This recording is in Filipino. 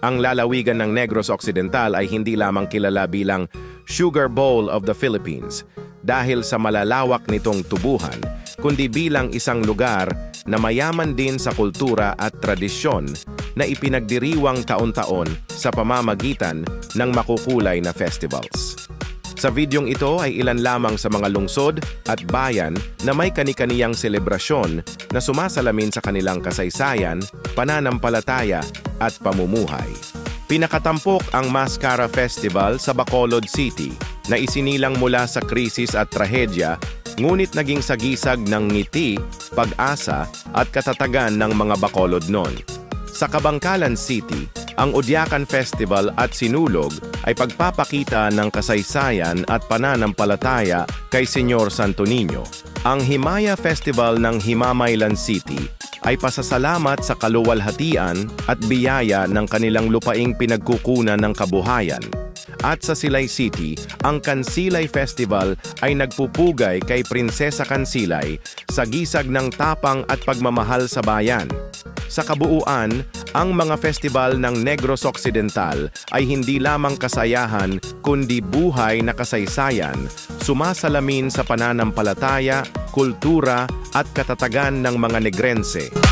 Ang lalawigan ng Negros Occidental ay hindi lamang kilala bilang Sugar Bowl of the Philippines dahil sa malalawak nitong tubuhan, kundi bilang isang lugar na mayaman din sa kultura at tradisyon na ipinagdiriwang taon-taon sa pamamagitan ng makukulay na festivals. Sa videong ito ay ilan lamang sa mga lungsod at bayan na may kani-kaniyang selebrasyon na sumasalamin sa kanilang kasaysayan, pananampalataya at pamumuhay. Pinakatampok ang Mascara Festival sa Bacolod City na isinilang mula sa krisis at trahedya, ngunit naging sagisag ng ngiti, pag-asa at katatagan ng mga Bacolod noon. Sa Kabangkalan City, ang Udyakan Festival at Sinulog ay pagpapakita ng kasaysayan at pananampalataya kay Señor Santo Niño. Ang Himaya Festival ng Himamaylan City ay pasasalamat sa kaluwalhatian at biyaya ng kanilang lupaing pinagkukunan ng kabuhayan. At sa Silay City, ang Kansilay Festival ay nagpupugay kay Prinsesa Kansilay sa gisag ng tapang at pagmamahal sa bayan. Sa kabuuan, ang mga festival ng Negros Occidental ay hindi lamang kasayahan kundi buhay na kasaysayan, sumasalamin sa pananampalataya, kultura at katatagan ng mga Negrense.